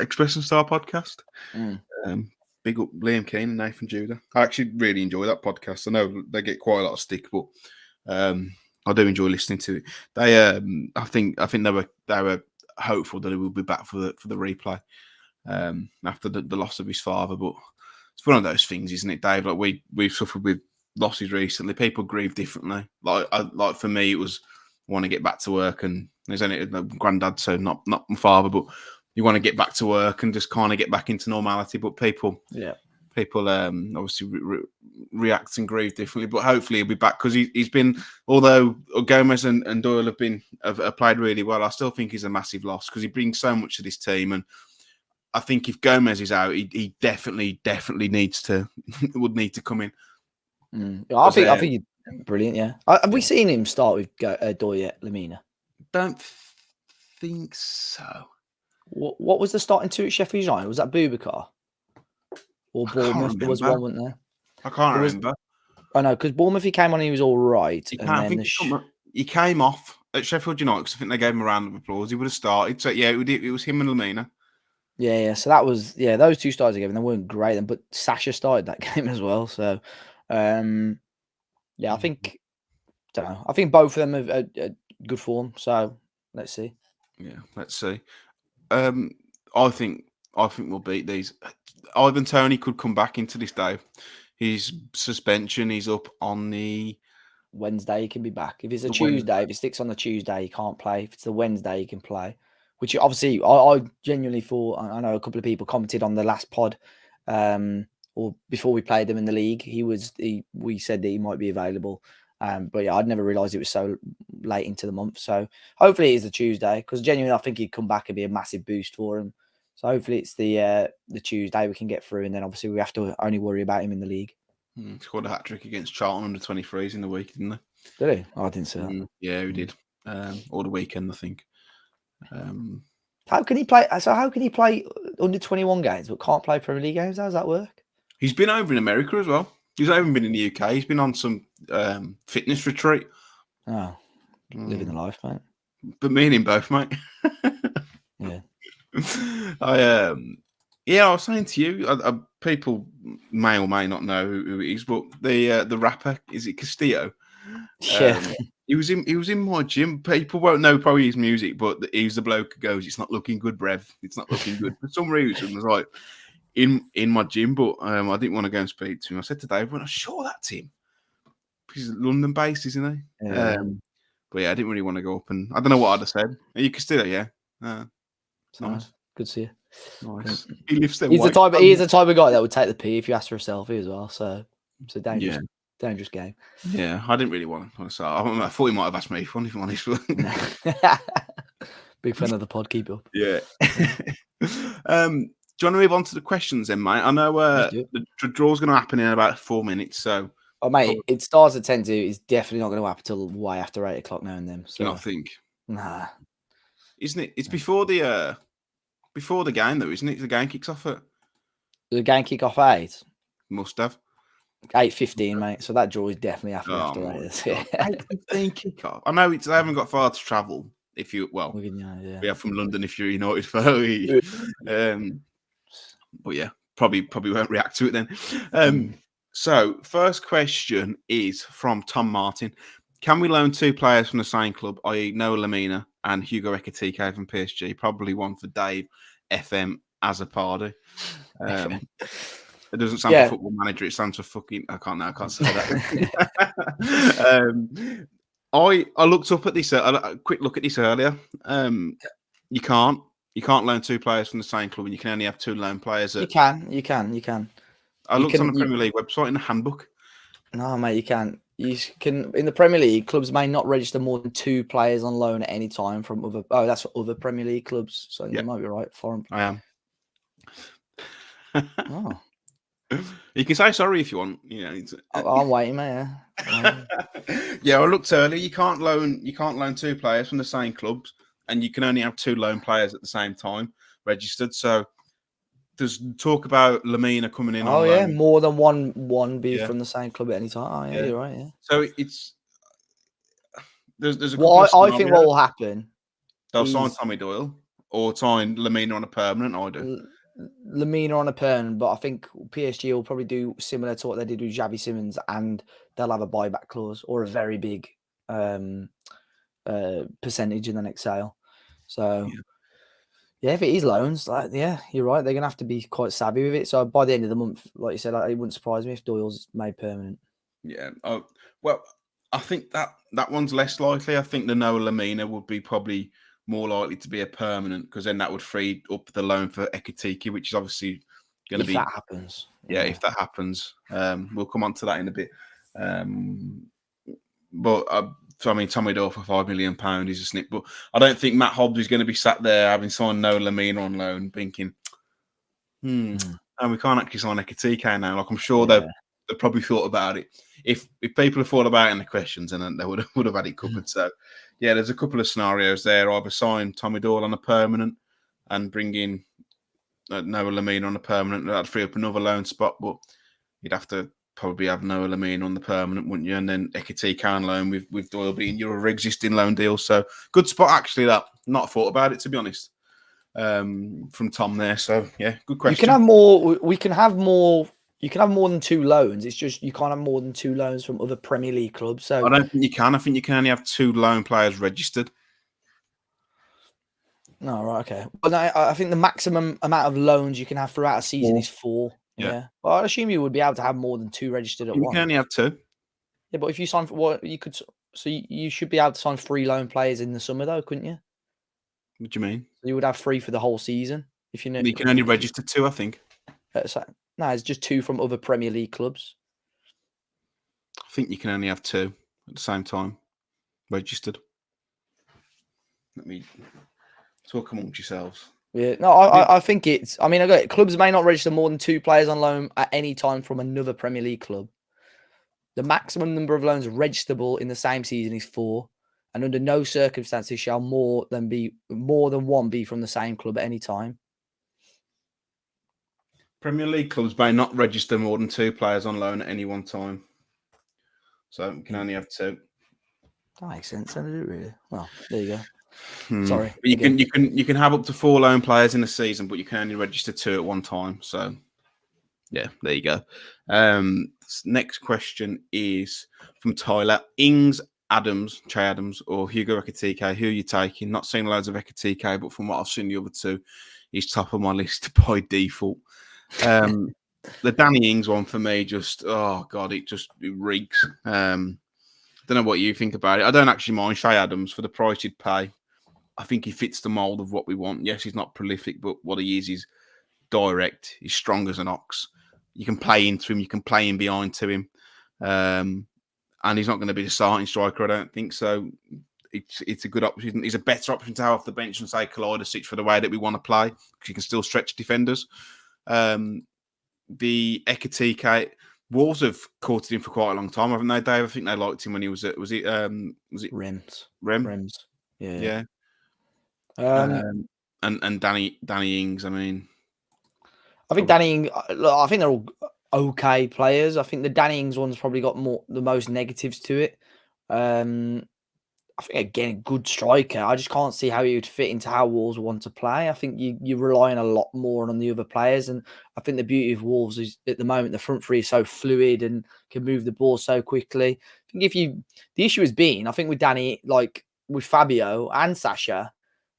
Express and Star podcast. Big up Liam Keane and Nathan Judah. I actually really enjoy that podcast. I know they get quite a lot of stick, but I do enjoy listening to it. They, I think they were hopeful that he will be back for the replay after the loss of his father. But it's one of those things, isn't it, Dave? Like we've suffered with losses recently. People grieve differently. Like for me, it was I want to get back to work, and there's only granddad, so not my father, but you want to get back to work and just kind of get back into normality. But people obviously react and grieve differently. But hopefully he'll be back because he's been. Although Gomez and Doyle have played really well, I still think he's a massive loss because he brings so much to this team. And I think if Gomez is out, he definitely needs to would need to come in. I think he's brilliant. Yeah, have we seen him start with Doyle yet, Lamina? Don't think so. What was the starting two at Sheffield United? Was that Boubacar or Bournemouth? There was one, wasn't there? I can't remember. I know because Bournemouth he came on, he was all right. He came off at Sheffield United because I think they gave him a round of applause. He would have started. So yeah, it was him and Lamina. Yeah. So that was those two started together. And they weren't great, but Sasha started that game as well. So I think I think both of them are good form. So let's see. Yeah, let's see. I think we'll beat these. Ivan Toney could come back into this, Dave. His suspension is up on the Wednesday. He can be back. If it's a Tuesday, if it sticks on the Tuesday, he can't play. If it's the Wednesday, he can play. Which obviously, I genuinely thought. I know a couple of people commented on the last pod, or before we played them in the league. We said that he might be available. But yeah, I'd never realised it was so late into the month. So hopefully it is the Tuesday because genuinely I think he'd come back and be a massive boost for him. So hopefully it's the Tuesday we can get through, and then obviously we have to only worry about him in the league. He scored a hat trick against Charlton under 23s in the week, didn't he? Did he? Oh, I didn't see that. Yeah, he did. Or the weekend, I think. How can he play? So how can he play under 21 games but can't play Premier League games? How does that work? He's been over in America as well. He's not even been in the UK. He's been on some fitness retreat. Oh, living the life, mate. But me and him both, mate. Yeah. I was saying to you, people may or may not know who it is, but the rapper, is it Castillo? Yeah. He was in my gym. People won't know probably his music, but he's the bloke who goes, "It's not looking good, Brev. It's not looking good." For some reason, it was like in my gym, but I didn't want to go and speak to him. I said to Dave, "I'm sure that's him. He's London based, isn't he?" Yeah. But yeah, I didn't really want to go up, and I don't know what I'd have said. You Castillo, yeah. Nice. Good to see you. Nice. He lives there. He's the type of guy that would take the pee if you asked for a selfie as well. So it's a dangerous game. Yeah, I didn't really want to start. I thought he might have asked me for one, if I'm honest. Big fan of the pod. Keep up. Yeah. Do you want to move on to the questions then, mate? I know the draw's going to happen in about 4 minutes, so... Oh, mate, it starts at 10 to. It's definitely not going to happen till way after 8 o'clock now and then. So. Do you not think? Nah. Isn't it? It's before the game, though, isn't it? The game kicks off at... The game kick off at 8? Must have. 8:15, mate. So that draw is definitely happening after 8. 8:15 kick off. I know they haven't got far to travel. If you... Well, yeah. we are from London if you're a United fan. But yeah, probably won't react to it then. So, first question is from Tom Martin. Can we loan 2 players from the same club, i.e. Noah Lemina and Hugo Ekitike from PSG? Probably one for Dave, FM, Azzopardi. It doesn't stand for Football Manager. It stands for fucking... I can't say that. I looked up at this, a quick look at this earlier. You can't loan 2 players from the same club, and you can only have 2 loan players. You can. I looked on the Premier League website in the handbook. No, mate, you can't. You can in the Premier League, clubs may not register more than 2 players on loan at any time from other. Oh, that's for other Premier League clubs. So you might be right. Foreign. I am. Oh. You can say sorry if you want. I'm waiting, mate. Yeah, I looked earlier. You can't loan 2 players from the same clubs, and you can only have 2 loan players at the same time registered. So there's talk about Lemina coming in. Oh yeah, more than one be from the same club at any time. Oh yeah, you're right. Yeah. So it's there's a. I think what will happen. They'll sign Tommy Doyle or sign Lemina on a permanent. I do. Lemina on a permanent, but I think PSG will probably do similar to what they did with Xavi Simons, and they'll have a buyback clause or a very big percentage in the next sale. So. Yeah, if it is loans, you're right. They're going to have to be quite savvy with it. So by the end of the month, like you said, it wouldn't surprise me if Doyle's made permanent. Yeah. Well, I think that one's less likely. I think the Noah Lemina would be probably more likely to be a permanent, because then that would free up the loan for Ekitike, which is obviously going to be... If that happens. Yeah, if that happens. We'll come on to that in a bit. So, I mean, Tommy Doyle for £5 million is a snip, but I don't think Matt Hobbs is going to be sat there having signed Noah Lemina on loan thinking, and we can't actually sign Ekitike now. Like, I'm sure they've probably thought about it. If people have thought about it in the questions, and they would have had it covered. So, yeah, there's a couple of scenarios there. Either sign Tommy Doyle on a permanent and bring in Noah Lemina on a permanent. That'd free up another loan spot, but you'd have to probably have Noah Lemina on the permanent, wouldn't you? And then Ekitike on loan with Doyle being your existing loan deal. So good spot, actually, that. Not thought about it, to be honest, from Tom there. So, yeah, good question. You can have more. We can have more. You can have more than 2 loans. It's just you can't have more than 2 loans from other Premier League clubs. So I don't think you can. I think you can only have 2 loan players registered. No, right, okay. But I think the maximum amount of loans you can have throughout a season is 4. Yeah. Well, I assume you would be able to have more than 2 registered at once. You can only have 2. Yeah, but if you sign for what you could, so you should be able to sign 3 loan players in the summer, though, couldn't you? What do you mean? You would have 3 for the whole season if you know. You can only register 2, I think. No, it's just 2 from other Premier League clubs. I think you can only have 2 at the same time registered. Let me talk amongst yourselves. Yeah, no, I think it's. I mean, clubs may not register more than 2 players on loan at any time from another Premier League club. The maximum number of loans registerable in the same season is 4, and under no circumstances shall more than 1 be from the same club at any time. Premier League clubs may not register more than 2 players on loan at any one time, so you can only have 2. That makes sense, doesn't it? Really? Well, there you go. Sorry. But you can have up to 4 loan players in a season, but you can only register 2 at one time. So, yeah, there you go. Next question is from Tyler. Ings, Adams, Che Adams, or Hugo Ekitike. Who are you taking? Not seen loads of Ekitike, but from what I've seen the other 2, he's top of my list by default. The Danny Ings one for me, just it reeks. Don't know what you think about it. I don't actually mind Che Adams for the price you'd pay. I think he fits the mould of what we want. Yes, he's not prolific, but what he is direct. He's strong as an ox. You can play into him. You can play in behind to him. And he's not going to be the starting striker, I don't think. So it's a good option. He's a better option to have off the bench and say Kalidasic for the way that we want to play because you can still stretch defenders. The Ekitike, Wolves have courted him for quite a long time, haven't they, Dave? I think they liked him when he was at was it Rems? Yeah. And Danny Ings. I mean, I think Danny Ings. Look, I think they're all okay players. I think the Danny Ings one's probably got the most negatives to it. I think again, good striker. I just can't see how he would fit into how Wolves want to play. I think you're relying a lot more on the other players, and I think the beauty of Wolves is at the moment the front three is so fluid and can move the ball so quickly. I think the issue has been, I think with Danny, like with Fabio and Sasha,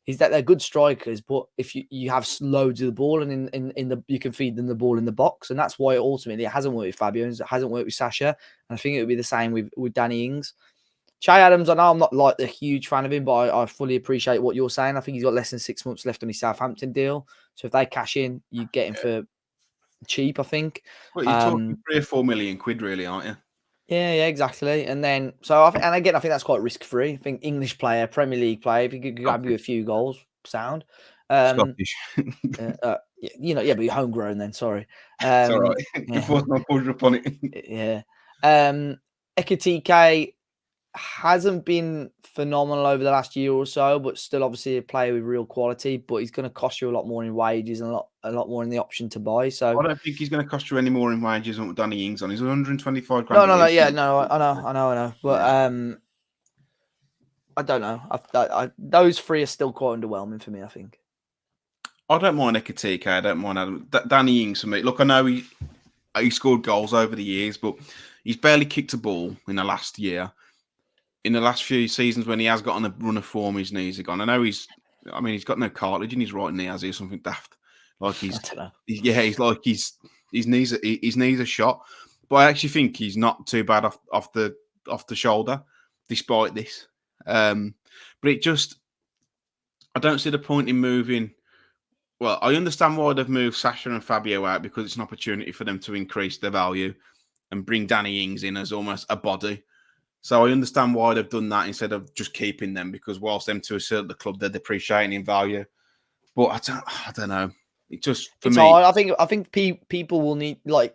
is that they're good strikers, but if you have loads of the ball and you can feed them the ball in the box, and that's why ultimately it hasn't worked with Fabio and it hasn't worked with Sasha, and I think it would be the same with Danny Ings. Che Adams, I know I'm not like the huge fan of him, but I fully appreciate what you're saying. I think he's got less than 6 months left on his Southampton deal. So if they cash in, you get him for cheap, I think. Well, you're talking 3 or 4 million quid, really, aren't you? Yeah, exactly. And then, I think that's quite risk-free. I think English player, Premier League player, if he could grab you a few goals, sound. Scottish. But you're homegrown then, sorry. It's all right. Before I pulled up on it. Yeah. Ekitike hasn't been phenomenal over the last year or so, but still obviously a player with real quality. But he's going to cost you a lot more in wages and a lot more in the option to buy. So I don't think he's going to cost you any more in wages than what Danny Ings on. He's 125 grand. No. Yeah, no, I know. But I don't know. Those three are still quite underwhelming for me, I think. I don't mind Ekitike. I don't mind Adam. Danny Ings for me. Look, I know he scored goals over the years, but he's barely kicked a ball in the last year. In the last few seasons, when he has got on a run of form, his knees are gone. I know he's got no cartilage in his right knee, has he, or something daft? Like his knees are shot. But I actually think he's not too bad off the shoulder, despite this. But it just, I don't see the point in moving. Well, I understand why they've moved Sasha and Fabio out because it's an opportunity for them to increase their value and bring Danny Ings in as almost a body. So I understand why they've done that instead of just keeping them, because whilst them two are still at the club, they're depreciating in value. But I don't know. It just for me, hard. I think people will need and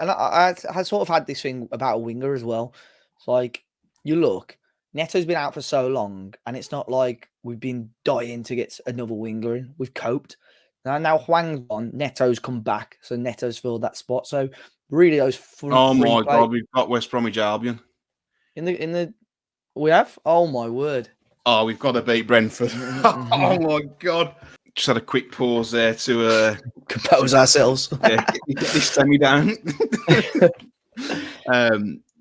I sort of had this thing about a winger as well. It's like you look, Neto's been out for so long, and it's not like we've been dying to get another winger in. We've coped. Now Hwang's on, Neto's come back, so Neto's filled that spot. So really, those God, we've got West Bromwich Albion. We have? Oh my word. Oh, we've got to beat Brentford. Oh my God. Just had a quick pause there to compose ourselves. Get this semi down.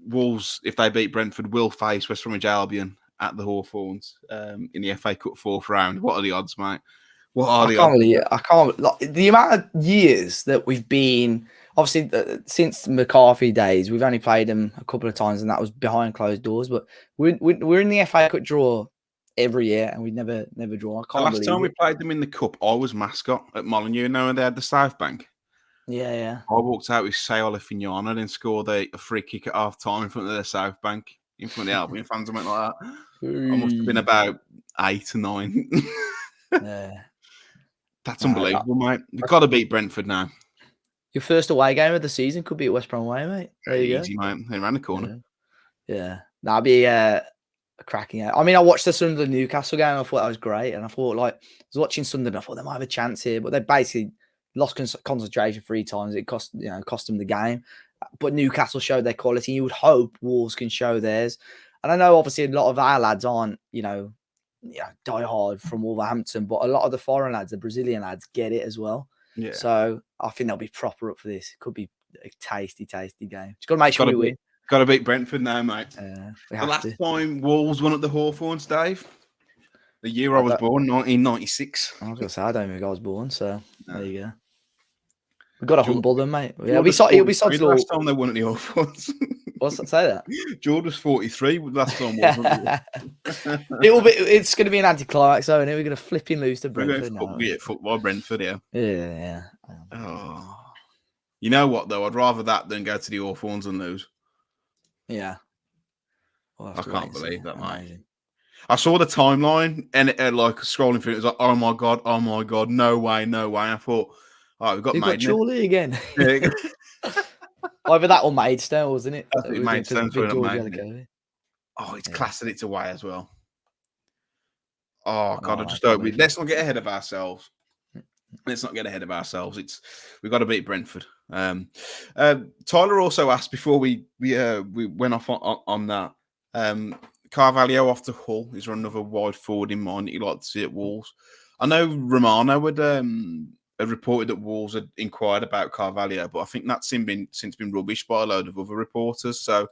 Wolves, if they beat Brentford, will face West Bromwich Albion at the Hawthorns in the FA Cup 4th round. What are the odds, mate? What are the odds? I can't. Like, the amount of years that we've been, obviously, since McCarthy days, we've only played them a couple of times, and that was behind closed doors. But we're in the FA Cup draw every year, and we never draw. The last time we played them in the cup, I was mascot at Molineux. Now they had the South Bank. Yeah. I walked out with Sayola Fignana and scored a free kick at half time in front of the South Bank, in front of the Albion fans. I went like that. I must have been about 8 or 9. Yeah. That's unbelievable, mate. We've got to beat Brentford now. Your first away game of the season could be at West Brom away, mate. There you easy, mate. They're around the corner. Yeah. That'd be a cracking out. I mean, I watched the Sunderland Newcastle game. I thought that was great. And I thought, I was watching Sunderland. I thought they might have a chance here. But they basically lost concentration 3 times. It cost them the game. But Newcastle showed their quality. You would hope Wolves can show theirs. And I know, obviously, a lot of our lads aren't, die hard from Wolverhampton, but a lot of the foreign lads, the Brazilian lads, get it as well. Yeah. So I think they'll be proper up for this. It could be a tasty game. Just got to make sure we win. Got to beat Brentford now, mate. The last time Wolves won at the Hawthorns, Dave, the year I was born, 1996. I was going to say, I don't think I was born, so there you go. We've got to humble them, mate. Yeah, it'll be such last time they won at the Hawthorns. What's that? Say that? George was 43 last time. Wasn't It's going to be an anticlimax, though, and we're going to flipping lose to Brentford. Football Brentford, yeah. Yeah. Oh. You know what, though? I'd rather that than go to the Hawthorns and lose. Yeah. I can't believe that, mate. I saw the timeline and like scrolling through it was like, oh my god, no way. I thought, we've got You've got Maidstone. Chorley again. Yeah. Either that or Maidstone, wasn't it? That's it, Maidstone Big George Maidstone. Oh, it's classing it away as well. Oh God, I just don't. Let's not get ahead of ourselves. We've got to beat Brentford. Tyler also asked before we went off on that. Carvalho off to Hull. Is there another wide forward in mind that you'd like to see at Wolves? I know Romano had reported that Wolves had inquired about Carvalho, but I think that's since been rubbished by a load of other reporters. So,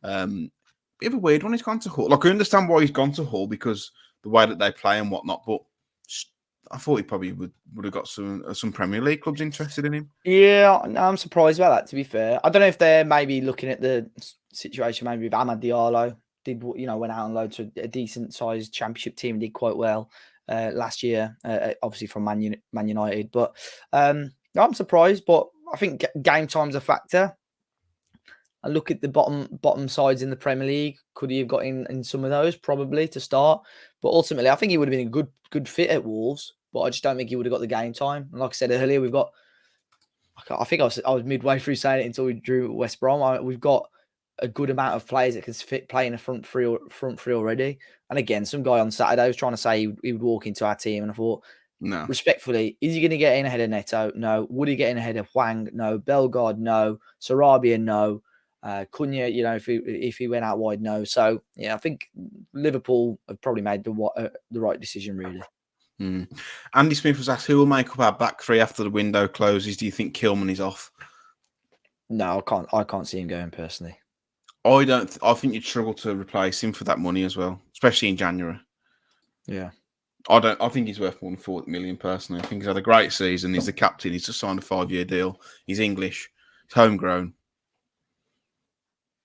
bit of a weird one. He's gone to Hull. Like, I understand why he's gone to Hull because the way that they play and whatnot, but I thought he probably would have got some Premier League clubs interested in him. Yeah, I'm surprised about that, to be fair. I don't know if they're maybe looking at the situation maybe with Amad Diallo. Went out on loan to a decent-sized championship team, did quite well last year, obviously from Man United. But I'm surprised, but I think game time's a factor. I look at the bottom sides in the Premier League. Could he have got in some of those? Probably to start. But ultimately, I think he would have been a good fit at Wolves. But I just don't think he would have got the game time. And like I said earlier, we've got... I think I was midway through saying it until we drew West Brom. We've got a good amount of players that can fit play in the front three already. And again, some guy on Saturday was trying to say he would walk into our team. And I thought, no. Respectfully, is he going to get in ahead of Neto? No. Would he get in ahead of Hwang? No. Bellegarde? No. Sarabia? No. Cunha, if he went out wide, no. So yeah, I think Liverpool have probably made the right decision, really. Andy Smith was asked, who will make up our back three after the window closes? Do you think Kilman is off? No, I can't see him going personally. I think you'd struggle to replace him for that money as well, especially in January. Yeah. I think he's worth more than 40 million personally. I think he's had a great season. He's the captain. He's just signed a 5-year deal. He's English. He's homegrown.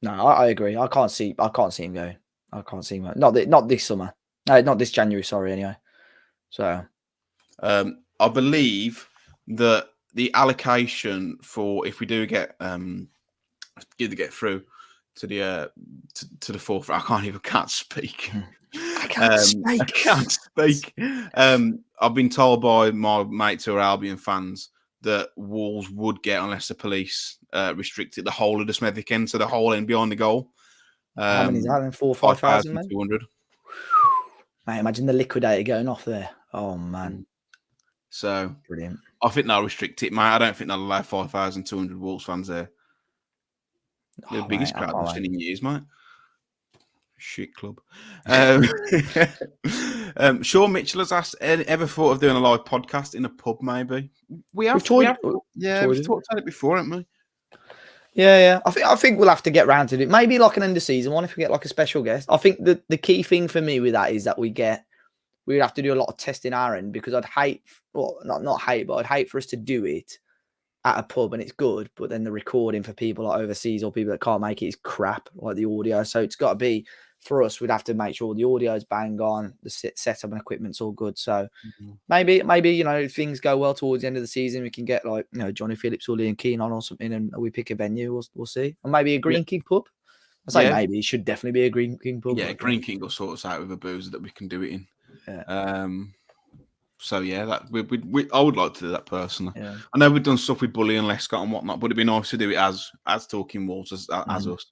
No, I agree. I can't see him going. I can't see him. Not this summer. No, not this January. Sorry. Anyway. So, I believe that the allocation for if we do get through to the fourth, I can't speak. I can't speak. I've been told by my mates who are Albion fans that Wolves would get, unless the police restricted the whole of the Smethwick end, so the whole end behind the goal. How many is that? 4,000 or 5,000, man? 5,200. Mate, imagine the liquidator going off there. Oh man! So brilliant. I think they'll restrict it, mate. I don't think they'll allow 5,200 Wolves fans there. The biggest crowd I've seen in years, mate. Shit club. Sean Mitchell has asked, ever thought of doing a live podcast in a pub, maybe? We've talked about it before, haven't we? Yeah. I think we'll have to get round to it. Maybe like an end of season one if we get like a special guest. I think the key thing for me with that is that we'd have to do a lot of testing our end, because I'd hate, well, not hate, but I'd hate for us to do it at a pub and it's good, but then the recording for people like overseas or people that can't make it is crap, like the audio. So it's got to be, for us, we'd have to make sure the audio is bang on, the setup and equipment's all good. So maybe if things go well towards the end of the season, we can get like Johnny Phillips or Liam Keane on or something, and we pick a venue. We'll see, or maybe a Green King pub. I say maybe it should definitely be a Green King pub. Yeah, Green King will sort us out with a boozer that we can do it in. Yeah. So yeah, that I would like to do that personally. Yeah. I know we've done stuff with Bully and Lescott and whatnot, but it'd be nice to do it as Talking Wolves as us.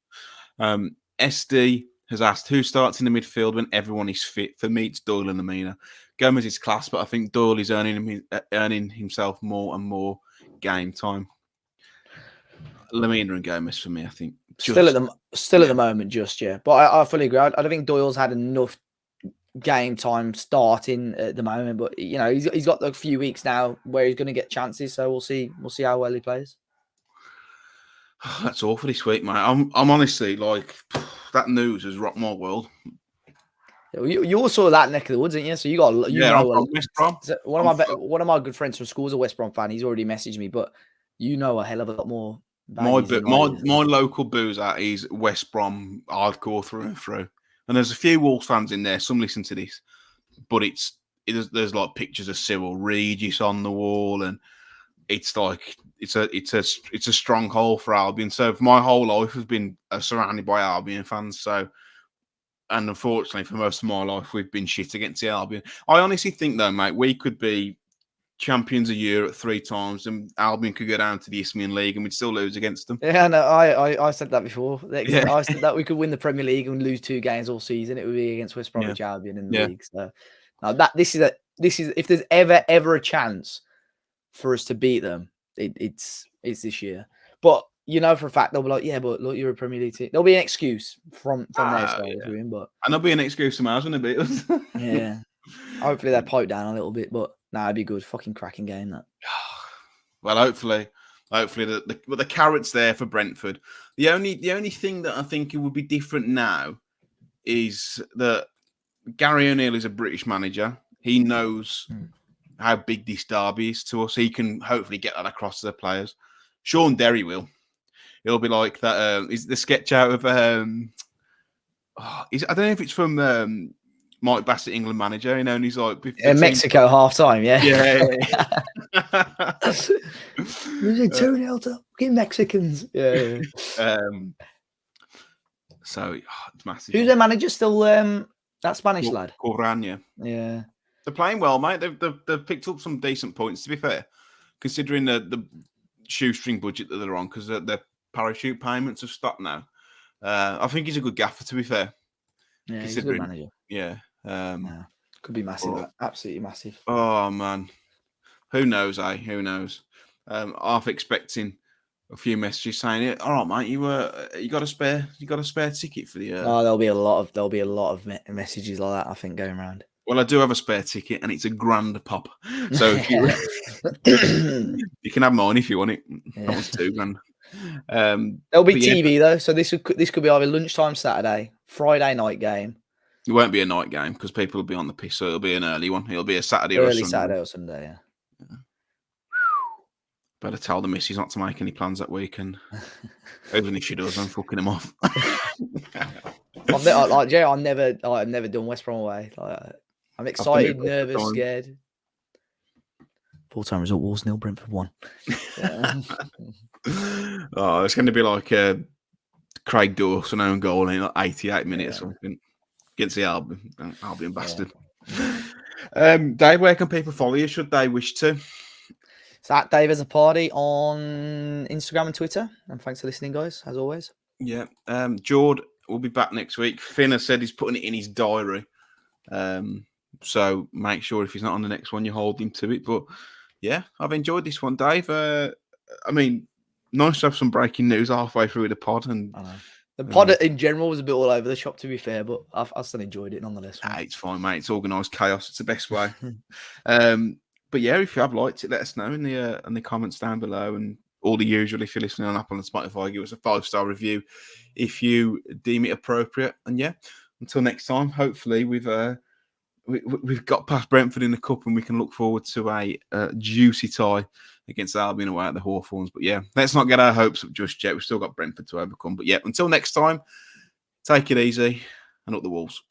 SD has asked, who starts in the midfield when everyone is fit? For me, it's Doyle and Lamina. Gomez is class, but I think Doyle is earning himself more and more game time. Lamina and Gomez for me, I think. Still at the moment, but I fully agree. I don't think Doyle's had enough game time starting at the moment, but he's got a few weeks now where he's going to get chances, so we'll see how well he plays. That's all for this week, mate. I'm honestly like, that news has rocked my world. You're sort of that neck of the woods, aren't you? So you got I'm from West Brom. One of my good friends from school is a West Brom fan. He's already messaged me, but a hell of a lot more. My local boozer is West Brom hardcore through and through. And there's a few Wolves fans in there. Some listen to this, but there's like pictures of Cyril Regis on the wall, and it's like it's a stronghold for Albion. So my whole life has been surrounded by Albion fans. So And unfortunately, for most of my life, we've been shit against the Albion. I honestly think, though, mate, we could be champions a year at 3 times, and Albion could go down to the Isthmian League, and we'd still lose against them. Yeah, no, I said that before. Yeah. I said that we could win the Premier League and lose 2 games all season. It would be against West Bromwich Albion in the league. So, now this is if there's ever a chance for us to beat them, it's this year. But you know for a fact they'll be like, yeah, but look, you're a Premier League team. There'll be an excuse from their side if we win, but and there'll be an excuse from ours when they beat us. Yeah. Hopefully they pipe down a little bit, but it'd be good. Fucking cracking game that. Well, hopefully the carrot's there for Brentford. The only thing that I think it would be different now is that Gary O'Neill is a British manager. He knows how big this derby is to us. He can hopefully get that across to the players. Sean Derry will. It'll be like that. Is the sketch out of I don't know if it's from Mike Bassett, England manager, and he's like Mexico half time, yeah. Losing 2-0 to fucking Mexicans. Yeah. So it's massive. Who's their manager still? That Spanish lad. Corran, yeah. They're playing well, mate. They've picked up some decent points, to be fair, considering the shoestring budget that they're on, because their parachute payments have stopped now. I think he's a good gaffer, to be fair. Yeah, he's a good manager. Yeah. Could be massive. Absolutely massive. Oh, man. Who knows, eh? Who knows? Half expecting a few messages saying, "All right, mate, you got a spare ticket for the." There'll be a lot of messages like that, I think, going around. Well, I do have a spare ticket, and it's a grand pop. So if you can have mine if you want it. That was $2 grand. There'll be TV though, so this could be either lunchtime Saturday, Friday night game. It won't be a night game because people will be on the piss, so it'll be an early one. It'll be a Saturday or a Sunday. Saturday or Sunday, yeah. Better tell the missus not to make any plans that week, and even if she does, I'm fucking him off. I've never done West Brom away. I'm excited, nervous, scared. Full-time result: Wolves 0, Brentford 1. It's going to be like Craig Dawson own goal in 88 minutes or something against the Albion bastard. Dave, where can people follow you should they wish to? It's at Dave as a Party on Instagram and Twitter. And thanks for listening, guys, as always. Yeah. Jord will be back next week. Finn has said he's putting it in his diary. So make sure if he's not on the next one, you hold him to it. But yeah, I've enjoyed this one, Dave. I mean, nice to have some breaking news halfway through the pod. And the pod in general was a bit all over the shop, to be fair, but I still enjoyed it nonetheless. It's fine, mate. It's organised chaos. It's the best way. But yeah, if you have liked it, let us know in the comments down below, and all the usual. If you're listening on Apple and Spotify, give us a 5-star review if you deem it appropriate. And yeah, until next time, hopefully we've got past Brentford in the cup, and we can look forward to a juicy tie against Albion away at the Hawthorns. But yeah, let's not get our hopes up just yet. We've still got Brentford to overcome. But yeah, until next time, take it easy and up the Wolves.